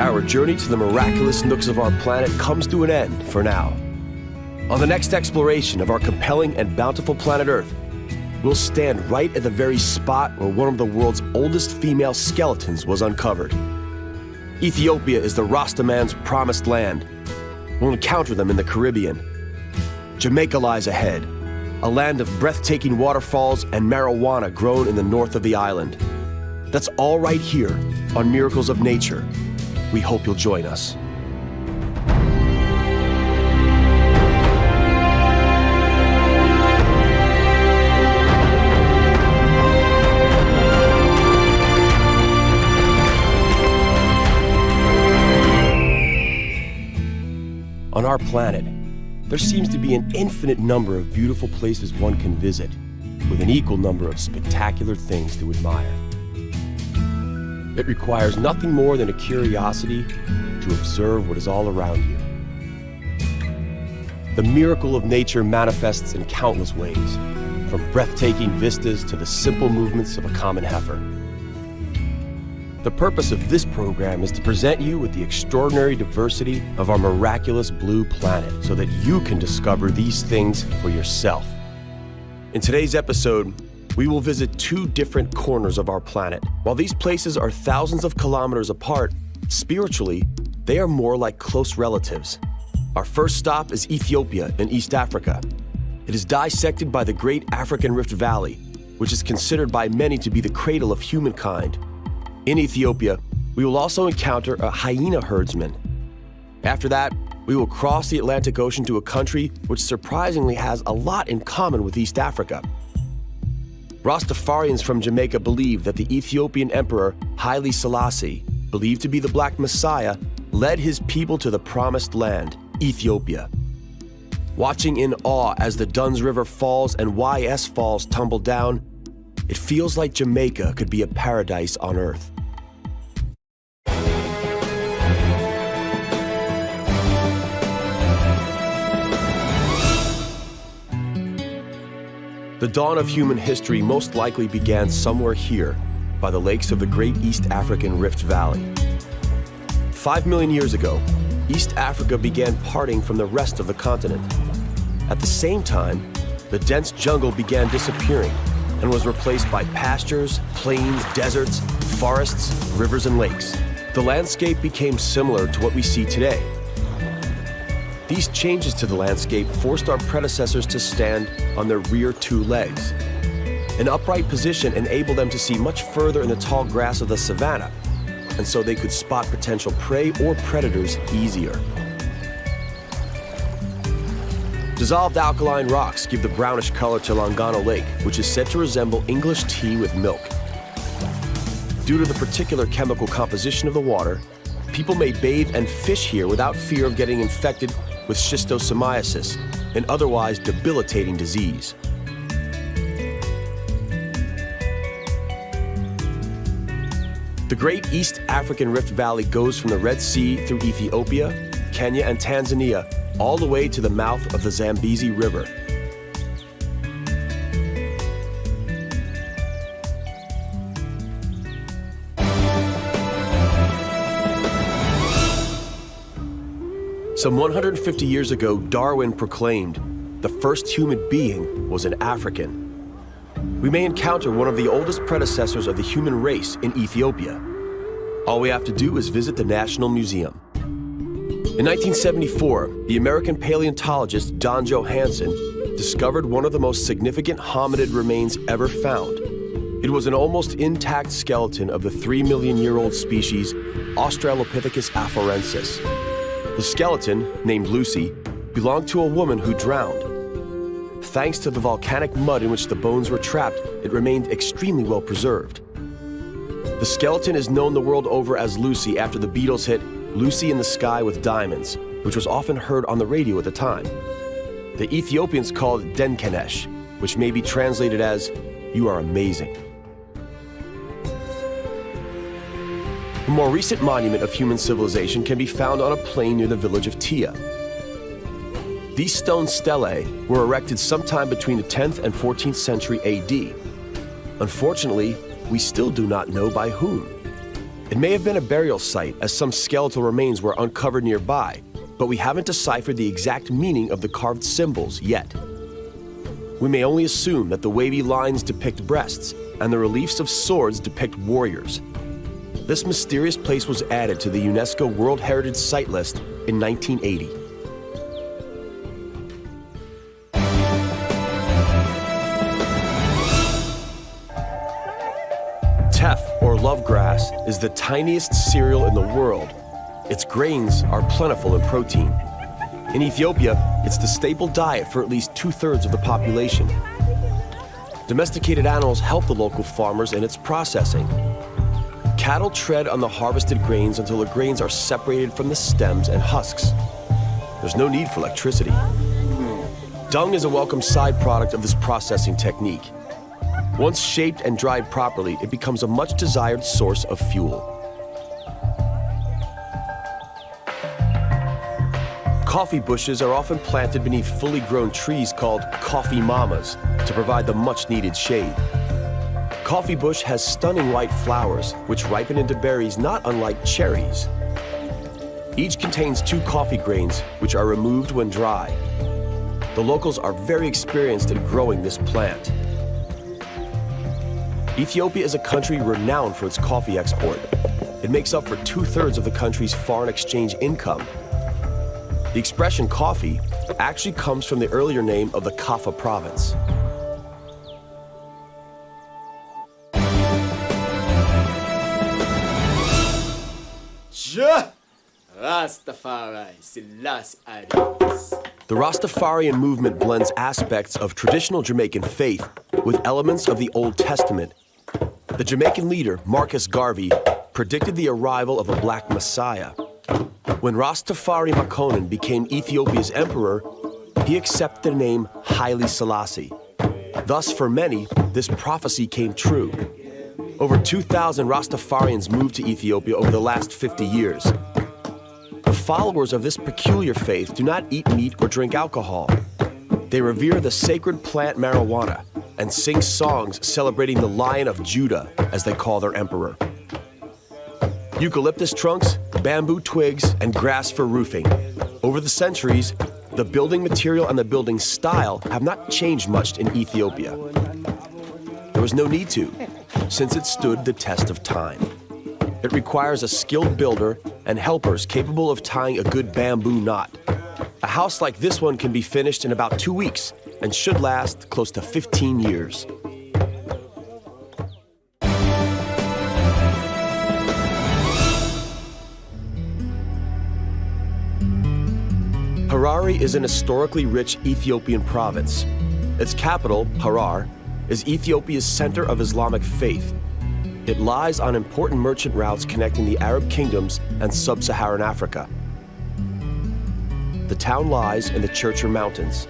Our journey to the miraculous nooks of our planet comes to an end for now. On the next exploration of our compelling and bountiful planet Earth, we'll stand right at the very spot where one of the world's oldest female skeletons was uncovered. Ethiopia is the Rasta man's promised land. We'll encounter them in the Caribbean. Jamaica lies ahead, a land of breathtaking waterfalls and marijuana grown in the north of the island. That's all right here on Miracles of Nature. We hope you'll join us. On our planet, there seems to be an infinite number of beautiful places one can visit, with an equal number of spectacular things to admire. It requires nothing more than a curiosity to observe what is all around you. The miracle of nature manifests in countless ways, from breathtaking vistas to the simple movements of a common heifer. The purpose of this program is to present you with the extraordinary diversity of our miraculous blue planet so that you can discover these things for yourself. In today's episode, we will visit two different corners of our planet. While these places are thousands of kilometers apart, spiritually, they are more like close relatives. Our first stop is Ethiopia in East Africa. It is dissected by the Great African Rift Valley, which is considered by many to be the cradle of humankind. In Ethiopia, we will also encounter a hyena herdsman. After that, we will cross the Atlantic Ocean to a country which surprisingly has a lot in common with East Africa. Rastafarians from Jamaica believe that the Ethiopian Emperor Haile Selassie, believed to be the Black Messiah, led his people to the promised land, Ethiopia. Watching in awe as the Duns River Falls and YS Falls tumble down, it feels like Jamaica could be a paradise on Earth. The dawn of human history most likely began somewhere here, by the lakes of the Great East African Rift Valley. 5 million years ago, East Africa began parting from the rest of the continent. At the same time, the dense jungle began disappearing and was replaced by pastures, plains, deserts, forests, rivers, and lakes. The landscape became similar to what we see today. These changes to the landscape forced our predecessors to stand on their rear two legs. An upright position enabled them to see much further in the tall grass of the savanna, and so they could spot potential prey or predators easier. Dissolved alkaline rocks give the brownish color to Langano Lake, which is said to resemble English tea with milk. Due to the particular chemical composition of the water, people may bathe and fish here without fear of getting infected with schistosomiasis, an otherwise debilitating disease. The Great East African Rift Valley goes from the Red Sea through Ethiopia, Kenya, and Tanzania, all the way to the mouth of the Zambezi River. Some 150 years ago, Darwin proclaimed, the first human being was an African. We may encounter one of the oldest predecessors of the human race in Ethiopia. All we have to do is visit the National Museum. In 1974, the American paleontologist Don Johanson discovered one of the most significant hominid remains ever found. It was an almost intact skeleton of the 3 million-year-old species Australopithecus afarensis. The skeleton, named Lucy, belonged to a woman who drowned. Thanks to the volcanic mud in which the bones were trapped, it remained extremely well preserved. The skeleton is known the world over as Lucy after the Beatles hit Lucy in the Sky with Diamonds, which was often heard on the radio at the time. The Ethiopians called it Denkenesh, which may be translated as, "You are amazing." A more recent monument of human civilization can be found on a plain near the village of Tia. These stone stelae were erected sometime between the 10th and 14th century AD. Unfortunately, we still do not know by whom. It may have been a burial site, as some skeletal remains were uncovered nearby, but we haven't deciphered the exact meaning of the carved symbols yet. We may only assume that the wavy lines depict breasts and the reliefs of swords depict warriors. This mysterious place was added to the UNESCO World Heritage Site list in 1980. Teff, or love grass, is the tiniest cereal in the world. Its grains are plentiful in protein. In Ethiopia, it's the staple diet for at least 2/3 of the population. Domesticated animals help the local farmers in its processing. Cattle tread on the harvested grains until the grains are separated from the stems and husks. There's no need for electricity. Dung is a welcome side product of this processing technique. Once shaped and dried properly, it becomes a much desired source of fuel. Coffee bushes are often planted beneath fully grown trees called coffee mamas to provide the much-needed shade. Coffee bush has stunning white flowers, which ripen into berries not unlike cherries. Each contains 2 coffee grains, which are removed when dry. The locals are very experienced in growing this plant. Ethiopia is a country renowned for its coffee export. It makes up for 2/3 of the country's foreign exchange income. The expression coffee actually comes from the earlier name of the Kaffa province. Rastafari, Selassie Addis. The Rastafarian movement blends aspects of traditional Jamaican faith with elements of the Old Testament. The Jamaican leader, Marcus Garvey, predicted the arrival of a black messiah. When Rastafari Makonnen became Ethiopia's emperor, he accepted the name Haile Selassie. Thus, for many, this prophecy came true. Over 2,000 Rastafarians moved to Ethiopia over the last 50 years. The followers of this peculiar faith do not eat meat or drink alcohol. They revere the sacred plant marijuana and sing songs celebrating the Lion of Judah, as they call their emperor. Eucalyptus trunks, bamboo twigs, and grass for roofing. Over the centuries, the building material and the building style have not changed much in Ethiopia. There was no need to, since it stood the test of time. It requires a skilled builder and helpers capable of tying a good bamboo knot. A house like this one can be finished in about 2 weeks and should last close to 15 years. Harare is an historically rich Ethiopian province. Its capital, Harar, is Ethiopia's center of Islamic faith. It lies on important merchant routes connecting the Arab kingdoms and sub-Saharan Africa. The town lies in the Simien Mountains.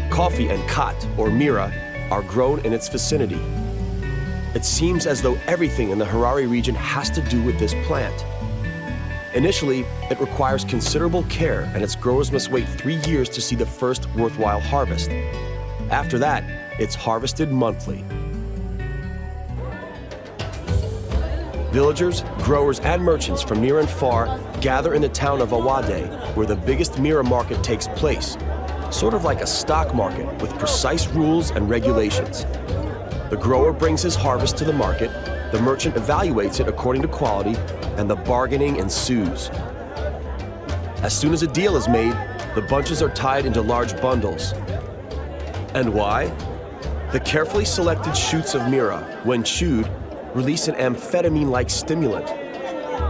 Coffee and khat, or mira, are grown in its vicinity. It seems as though everything in the Harare region has to do with this plant. Initially, it requires considerable care, and its growers must wait 3 years to see the first worthwhile harvest. After that, it's harvested monthly. Villagers, growers, and merchants from near and far gather in the town of Awade, where the biggest mira market takes place, sort of like a stock market with precise rules and regulations. The grower brings his harvest to the market, the merchant evaluates it according to quality, and the bargaining ensues. As soon as a deal is made, the bunches are tied into large bundles. And why? The carefully selected shoots of mira, when chewed, release an amphetamine-like stimulant.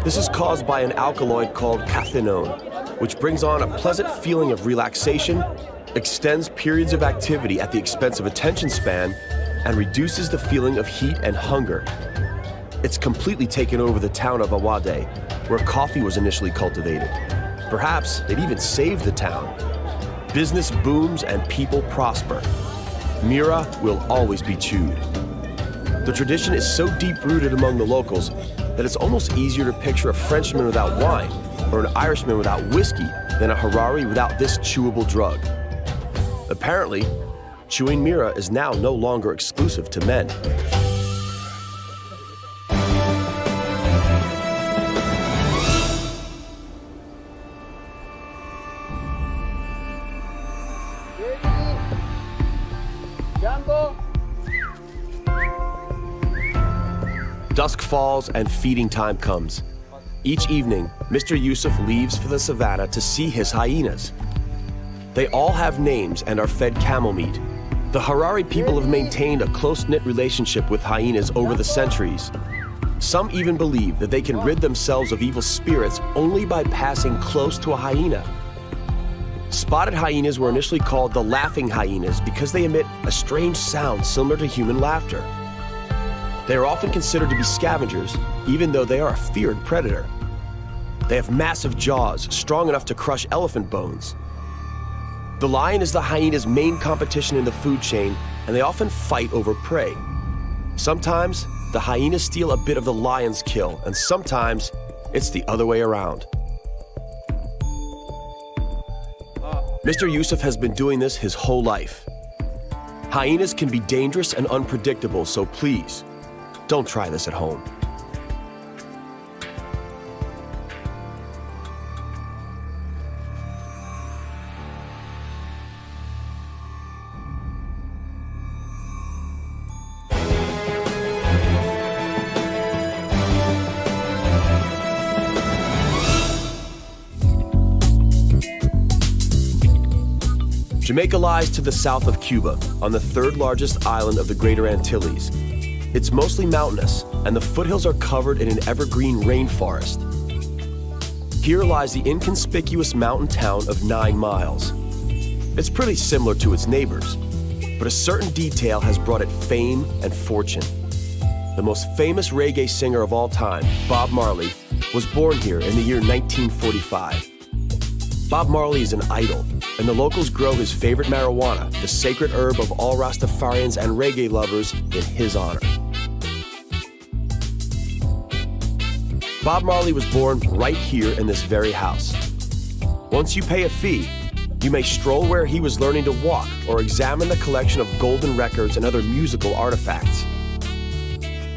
This is caused by an alkaloid called cathinone, which brings on a pleasant feeling of relaxation, extends periods of activity at the expense of attention span, and reduces the feeling of heat and hunger. It's completely taken over the town of Awade, where coffee was initially cultivated. Perhaps it even saved the town. Business booms and people prosper. Mira will always be chewed. The tradition is so deep-rooted among the locals that it's almost easier to picture a Frenchman without wine or an Irishman without whiskey than a Harari without this chewable drug. Apparently, chewing mira is now no longer exclusive to men. Jumbo. Dusk falls and feeding time comes. Each evening, Mr. Yusuf leaves for the savannah to see his hyenas. They all have names and are fed camel meat. The Harari people have maintained a close-knit relationship with hyenas over the centuries. Some even believe that they can rid themselves of evil spirits only by passing close to a hyena. Spotted hyenas were initially called the laughing hyenas because they emit a strange sound similar to human laughter. They are often considered to be scavengers, even though they are a feared predator. They have massive jaws, strong enough to crush elephant bones. The lion is the hyena's main competition in the food chain, and they often fight over prey. Sometimes, the hyenas steal a bit of the lion's kill, and sometimes, it's the other way around. Mr. Yusuf has been doing this his whole life. Hyenas can be dangerous and unpredictable, so please, don't try this at home. Jamaica lies to the south of Cuba, on the third largest island of the Greater Antilles. It's mostly mountainous, and the foothills are covered in an evergreen rainforest. Here lies the inconspicuous mountain town of 9 Miles. It's pretty similar to its neighbors, but a certain detail has brought it fame and fortune. The most famous reggae singer of all time, Bob Marley, was born here in the year 1945. Bob Marley is an idol, and the locals grow his favorite marijuana, the sacred herb of all Rastafarians and reggae lovers, in his honor. Bob Marley was born right here in this very house. Once you pay a fee, you may stroll where he was learning to walk or examine the collection of golden records and other musical artifacts.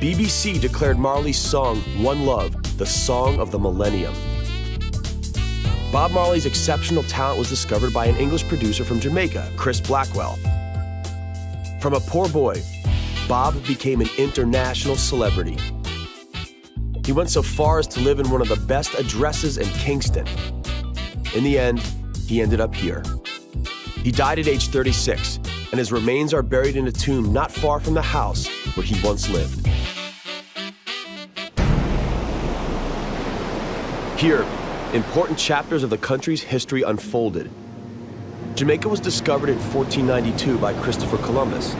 BBC declared Marley's song, One Love, the song of the millennium. Bob Marley's exceptional talent was discovered by an English producer from Jamaica, Chris Blackwell. From a poor boy, Bob became an international celebrity. He went so far as to live in one of the best addresses in Kingston. In the end, he ended up here. He died at age 36, and his remains are buried in a tomb not far from the house where he once lived. Here, important chapters of the country's history unfolded. Jamaica was discovered in 1492 by Christopher Columbus.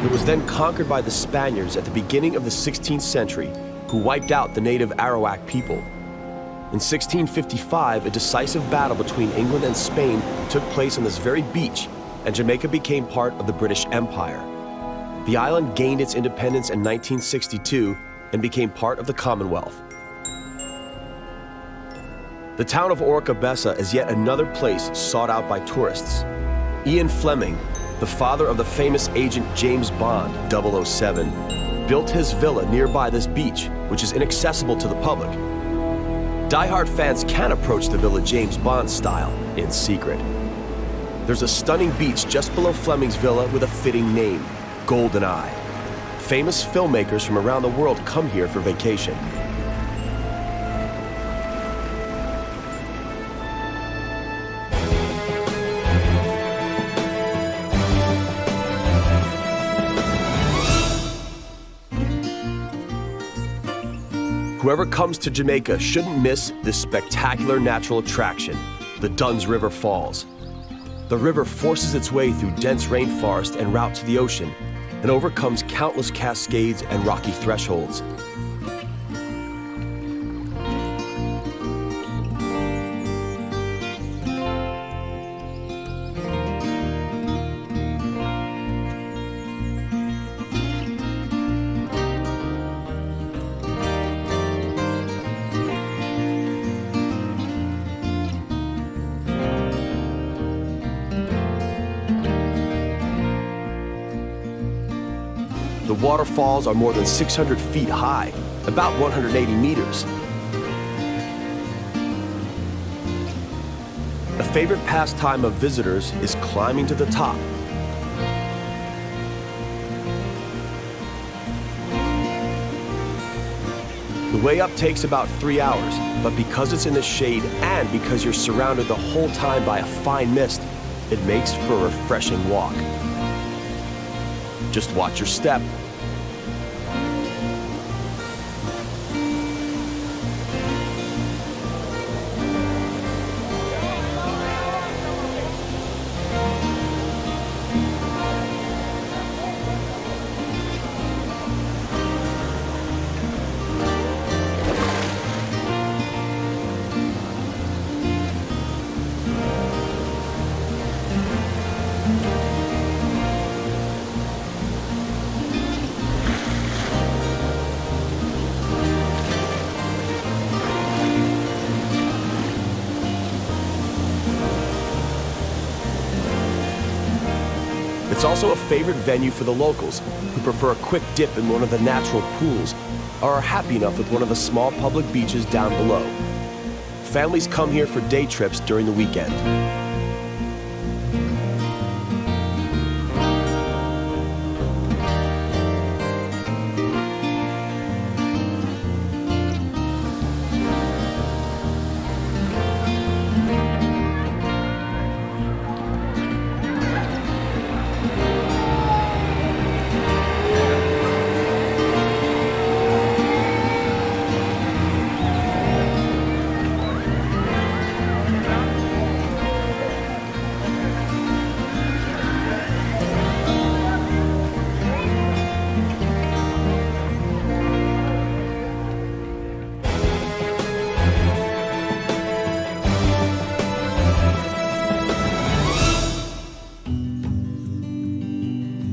It was then conquered by the Spaniards at the beginning of the 16th century, who wiped out the native Arawak people. In 1655, a decisive battle between England and Spain took place on this very beach, and Jamaica became part of the British Empire. The island gained its independence in 1962 and became part of the Commonwealth. The town of Orcabessa is yet another place sought out by tourists. Ian Fleming, the father of the famous agent James Bond, 007, built his villa nearby this beach, which is inaccessible to the public. Die-hard fans can approach the villa James Bond style, in secret. There's a stunning beach just below Fleming's villa with a fitting name, GoldenEye. Famous filmmakers from around the world come here for vacation. Whoever comes to Jamaica shouldn't miss this spectacular natural attraction, the Dunn's River Falls. The river forces its way through dense rainforest en route to the ocean and overcomes countless cascades and rocky thresholds. The waterfalls are more than 600 feet high, about 180 meters. A favorite pastime of visitors is climbing to the top. The way up takes about 3 hours, but because it's in the shade and because you're surrounded the whole time by a fine mist, it makes for a refreshing walk. Just watch your step. It's also a favorite venue for the locals who prefer a quick dip in one of the natural pools or are happy enough with one of the small public beaches down below. Families come here for day trips during the weekend.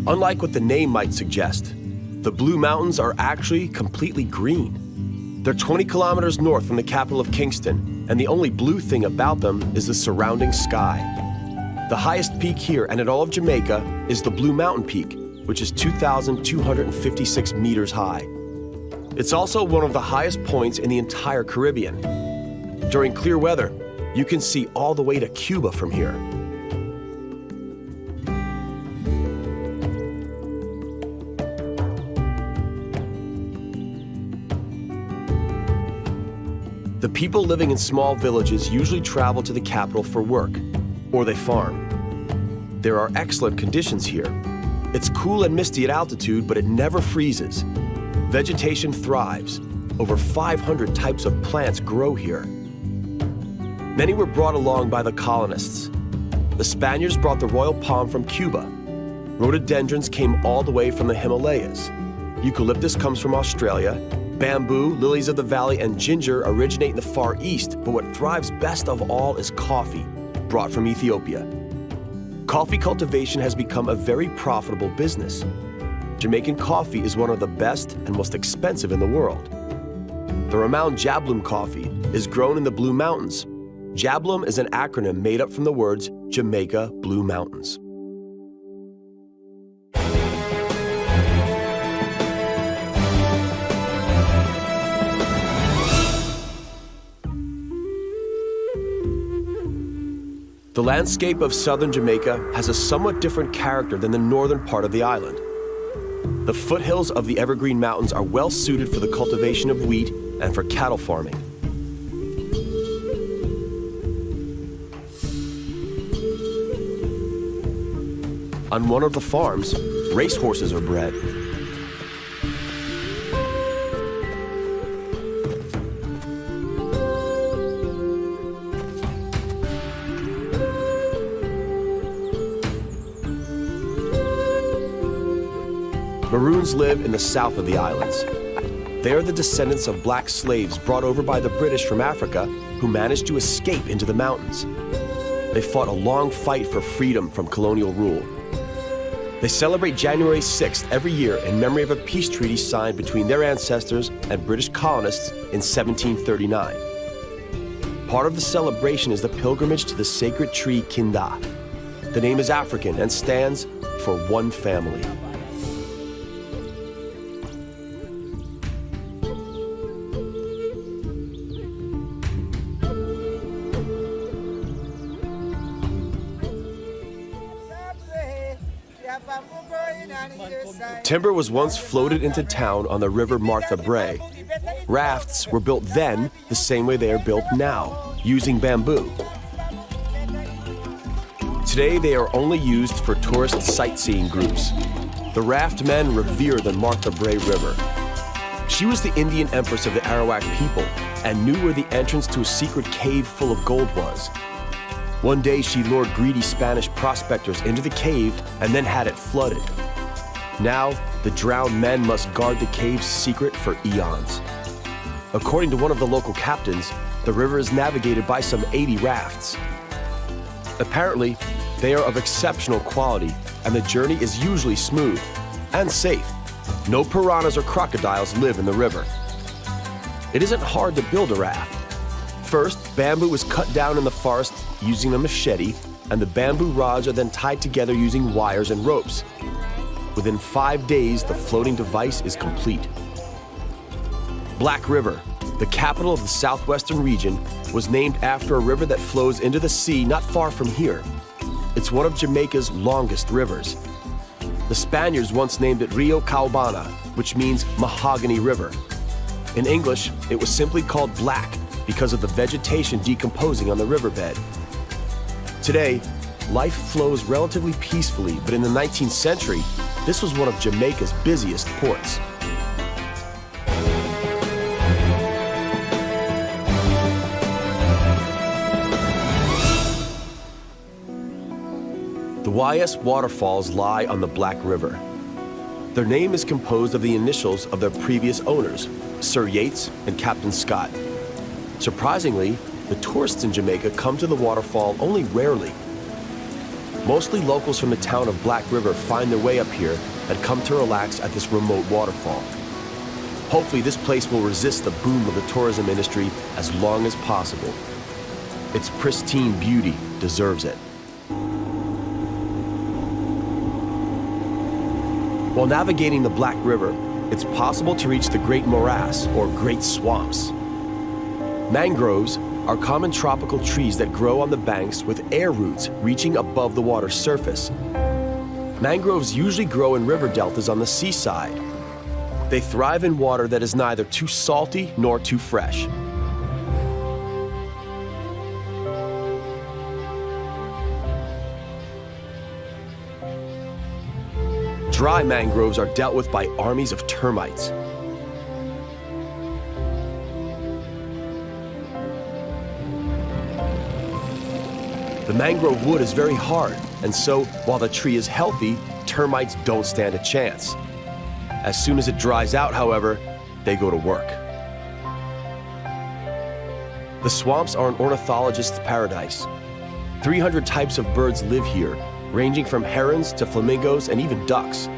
Unlike what the name might suggest, the Blue Mountains are actually completely green. They're 20 kilometers north from the capital of Kingston, and the only blue thing about them is the surrounding sky. The highest peak here and in all of Jamaica is the Blue Mountain Peak, which is 2,256 meters high. It's also one of the highest points in the entire Caribbean. During clear weather, you can see all the way to Cuba from here. The people living in small villages usually travel to the capital for work, or they farm. There are excellent conditions here. It's cool and misty at altitude, but it never freezes. Vegetation thrives. Over 500 types of plants grow here. Many were brought along by the colonists. The Spaniards brought the royal palm from Cuba. Rhododendrons came all the way from the Himalayas. Eucalyptus comes from Australia. Bamboo, lilies of the valley, and ginger originate in the Far East, but what thrives best of all is coffee, brought from Ethiopia. Coffee cultivation has become a very profitable business. Jamaican coffee is one of the best and most expensive in the world. The renowned Jablum coffee is grown in the Blue Mountains. Jablum is an acronym made up from the words Jamaica Blue Mountains. The landscape of southern Jamaica has a somewhat different character than the northern part of the island. The foothills of the Evergreen Mountains are well suited for the cultivation of wheat and for cattle farming. On one of the farms, racehorses are bred. Maroons live in the south of the islands. They are the descendants of black slaves brought over by the British from Africa who managed to escape into the mountains. They fought a long fight for freedom from colonial rule. They celebrate January 6th every year in memory of a peace treaty signed between their ancestors and British colonists in 1739. Part of the celebration is the pilgrimage to the sacred tree Kinda. The name is African and stands for one family. Timber was once floated into town on the river Martha Brae. Rafts were built then the same way they are built now, using bamboo. Today, they are only used for tourist sightseeing groups. The raft men revere the Martha Brae River. She was the Indian empress of the Arawak people and knew where the entrance to a secret cave full of gold was. One day, she lured greedy Spanish prospectors into the cave and then had it flooded. Now, the drowned men must guard the cave's secret for eons. According to one of the local captains, the river is navigated by some 80 rafts. Apparently, they are of exceptional quality, and the journey is usually smooth and safe. No piranhas or crocodiles live in the river. It isn't hard to build a raft. First, bamboo is cut down in the forest using a machete, and the bamboo rods are then tied together using wires and ropes. Within 5 days, the floating device is complete. Black River, the capital of the southwestern region, was named after a river that flows into the sea not far from here. It's one of Jamaica's longest rivers. The Spaniards once named it Rio Caubana, which means Mahogany River. In English, it was simply called Black because of the vegetation decomposing on the riverbed. Today, life flows relatively peacefully, but in the 19th century, this was one of Jamaica's busiest ports. The YS waterfalls lie on the Black River. Their name is composed of the initials of their previous owners, Sir Yates and Captain Scott. Surprisingly, the tourists in Jamaica come to the waterfall only rarely. Mostly locals from the town of Black River find their way up here and come to relax at this remote waterfall. Hopefully this place will resist the boom of the tourism industry as long as possible. Its pristine beauty deserves it. While navigating the Black River, it's possible to reach the Great Morass, or Great Swamps. Mangroves are common tropical trees that grow on the banks with air roots reaching above the water's surface. Mangroves usually grow in river deltas on the seaside. They thrive in water that is neither too salty nor too fresh. Dry mangroves are dealt with by armies of termites. The mangrove wood is very hard, and so while the tree is healthy, termites don't stand a chance. As soon as it dries out, however, they go to work. The swamps are an ornithologist's paradise. 300 types of birds live here, ranging from herons to flamingos and even ducks.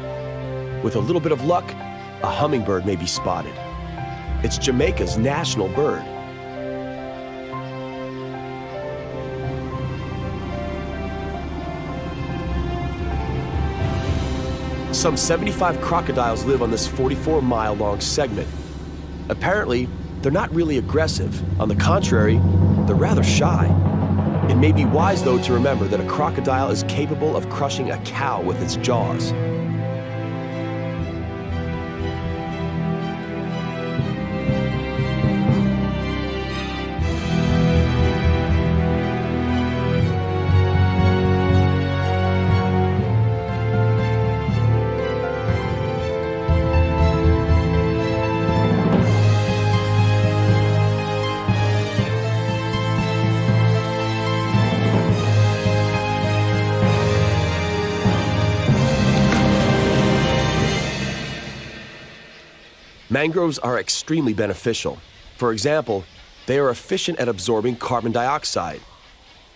With a little bit of luck, a hummingbird may be spotted. It's Jamaica's national bird. Some 75 crocodiles live on this 44-mile-long segment. Apparently, they're not really aggressive. On the contrary, they're rather shy. It may be wise, though, to remember that a crocodile is capable of crushing a cow with its jaws. Mangroves are extremely beneficial. For example, they are efficient at absorbing carbon dioxide.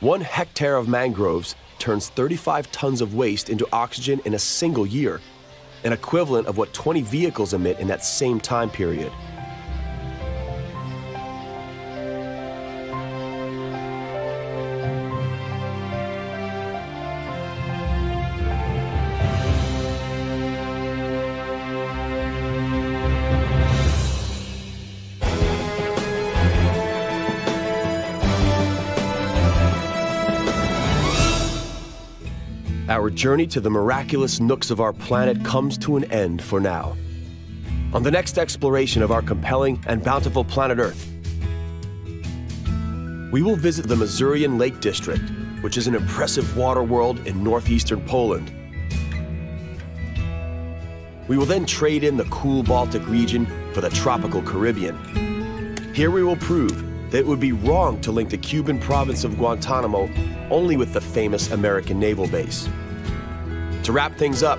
1 hectare of mangroves turns 35 tons of waste into oxygen in a single year, an equivalent of what 20 vehicles emit in that same time period. Our journey to the miraculous nooks of our planet comes to an end for now. On the next exploration of our compelling and bountiful planet Earth, we will visit the Mazurian Lake District, which is an impressive water world in northeastern Poland. We will then trade in the cool Baltic region for the tropical Caribbean. Here we will prove that it would be wrong to link the Cuban province of Guantanamo only with the famous American naval base. To wrap things up,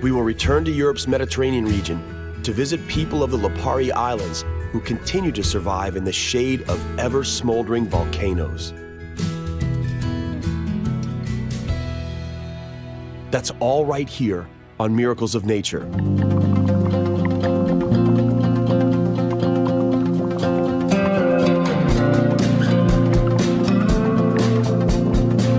we will return to Europe's Mediterranean region to visit people of the Lipari Islands who continue to survive in the shade of ever-smoldering volcanoes. That's all right here on Miracles of Nature.